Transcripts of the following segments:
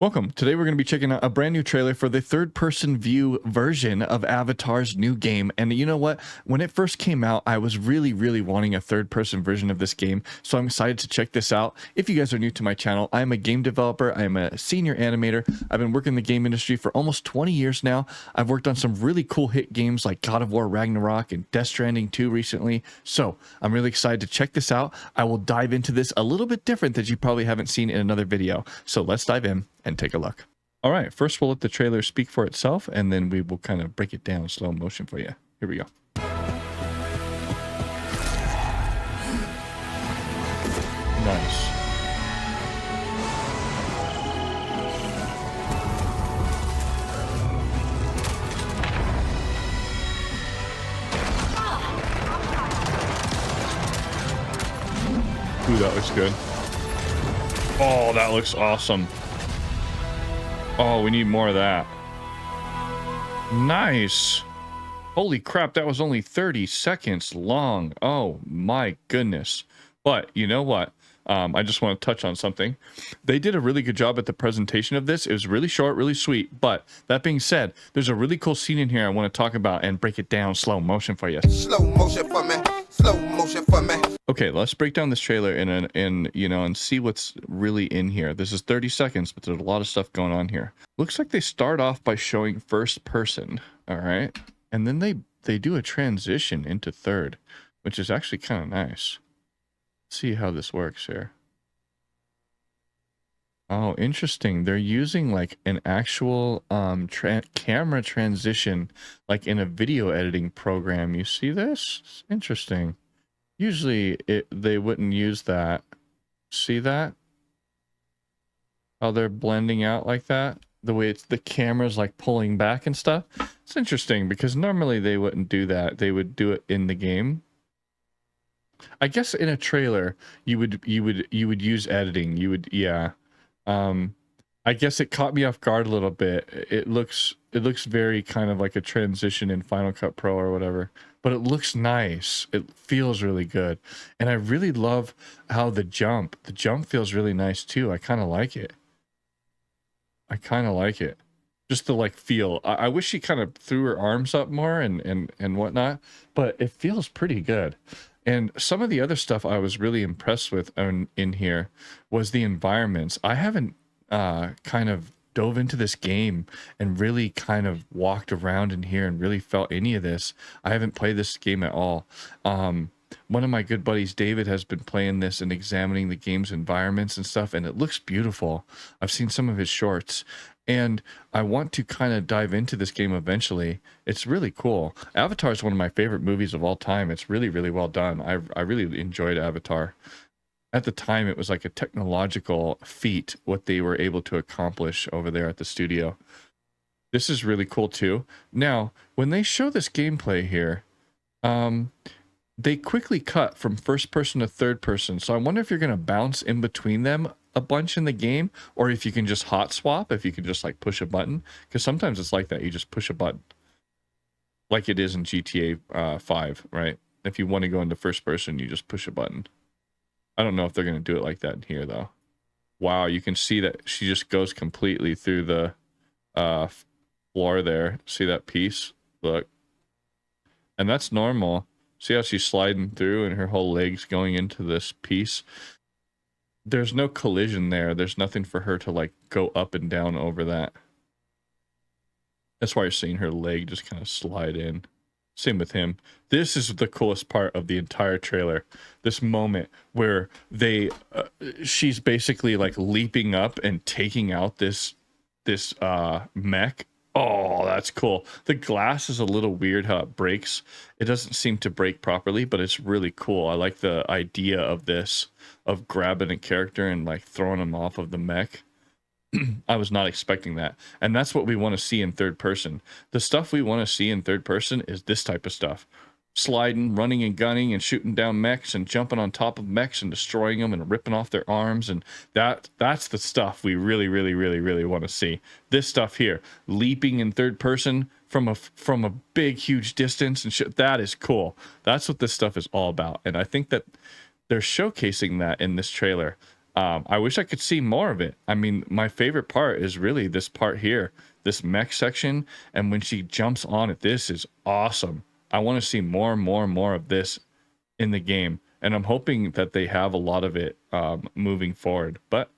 Welcome. Today we're going to be checking out a brand new trailer for the third-person view version of Avatar's new game. And you know what? When it first came out, I was really wanting a third-person version of this game. So I'm excited to check this out. If you guys are new to my channel, I'm a game developer. I'm a senior animator. I've been working in the game industry for almost 20 years now. I've worked on some really cool hit games like God of War Ragnarok and Death Stranding 2 recently. So I'm really excited to check this out. I will dive into this a little bit different that you probably haven't seen in another video. So let's dive in and take a look. All right, first we'll let the trailer speak for itself, and then we will kind of break it down in slow motion for you. Here we go. Nice. Ooh, that looks good. Oh, that looks awesome. Oh, we need more of that. Nice. Holy crap, that was only 30 seconds long. Oh my goodness. But you know what? I just want to touch on something. They did a really good job at the presentation of this. It was really short, really sweet. But that being said, there's a really cool scene in here I want to talk about and break it down slow motion for you. Slow motion for me. Slow motion for me. Okay, let's break down this trailer and see what's really in here. This is 30 seconds, but there's a lot of stuff going on here. Looks like they start off by showing first person, all right? And then they do a transition into third, which is actually kind of nice. Let's see how this works here. Oh, interesting. They're using like an actual camera transition, like in a video editing program. You see this? It's interesting. Usually they wouldn't use that. See that? How they're blending out like that? The way the camera's like pulling back and stuff. It's interesting because normally they wouldn't do that. They would do it in the game. I guess in a trailer you would use editing. You would, yeah. I guess it caught me off guard a little bit. It looks very kind of like a transition in Final Cut Pro or whatever, but it looks nice. It feels really good. And I really love how the jump feels really nice too. I kind of like it. Just the like feel. I wish she kind of threw her arms up more and whatnot, but it feels pretty good. And some of the other stuff I was really impressed with in here was the environments. I haven't kind of dove into this game and really kind of walked around in here and really felt any of this. I haven't played this game at all. One of my good buddies, David, has been playing this and examining the game's environments and stuff, and it looks beautiful. I've seen some of his shorts, and I want to kind of dive into this game eventually. It's really cool. Avatar is one of my favorite movies of all time. It's really well done. I really enjoyed Avatar. At the time, it was like a technological feat what they were able to accomplish over there at the studio. This is really cool too. Now, when they show this gameplay here, they quickly cut from first person to third person. So I wonder if you're going to bounce in between them a bunch in the game, or if you can just hot swap, if you can just like push a button, because sometimes it's like that. You just push a button like it is in GTA 5, right? If you want to go into first person, you just push a button. I don't know if they're going to do it like that in here though. Wow, you can see that she just goes completely through the floor there. See that piece? Look. And that's normal. See how she's sliding through and her whole leg's going into this piece? There's no collision there. There's nothing for her to like go up and down over that. That's why you're seeing her leg just kind of slide in. Same with him. This is the coolest part of the entire trailer. This moment where she's basically like leaping up and taking out this mech. Oh, that's cool. The glass is a little weird how it breaks. It doesn't seem to break properly, but it's really cool. I like the idea of this, of grabbing a character and like throwing him off of the mech. I was not expecting that. And that's what we want to see in third person. The stuff we want to see in third person is this type of stuff. Sliding, running and gunning and shooting down mechs and jumping on top of mechs and destroying them and ripping off their arms, and that's the stuff we really want to see. This stuff here, leaping in third person from a big huge distance and shit, that is cool. That's what this stuff is all about, and I think that they're showcasing that in this trailer. I wish I could see more of it. I mean, my favorite part is really this part here, this mech section. And when she jumps on it, this is awesome. I want to see more and more and more of this in the game. And I'm hoping that they have a lot of it moving forward. But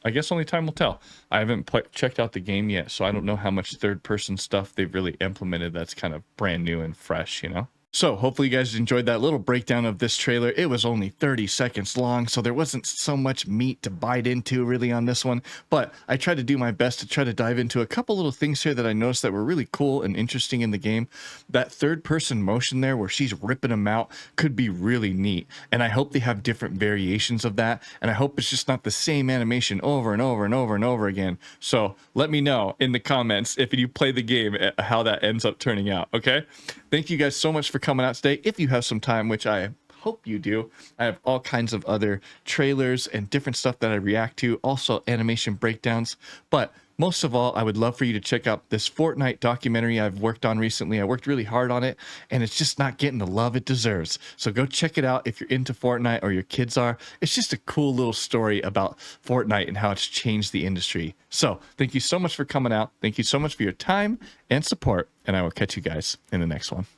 I guess only time will tell. I haven't checked out the game yet, so I don't know how much third-person stuff they've really implemented that's kind of brand new and fresh, you know? So hopefully you guys enjoyed that little breakdown of this trailer. It was only 30 seconds long, so there wasn't so much meat to bite into really on this one. But I tried to do my best to try to dive into a couple little things here that I noticed that were really cool and interesting in the game. That third-person motion there where she's ripping them out could be really neat. And I hope they have different variations of that. And I hope it's just not the same animation over and over and over and over again. So let me know in the comments if you play the game how that ends up turning out, okay? Thank you guys so much for coming out today. If you have some time, which I hope you do, I have all kinds of other trailers and different stuff that I react to, also animation breakdowns. But most of all, I would love for you to check out this Fortnite documentary I've worked on recently. I worked really hard on it, and it's just not getting the love it deserves. So go check it out if you're into Fortnite or your kids are. It's just a cool little story about Fortnite and how it's changed the industry. So thank you so much for coming out. Thank you so much for your time and support, and I will catch you guys in the next one.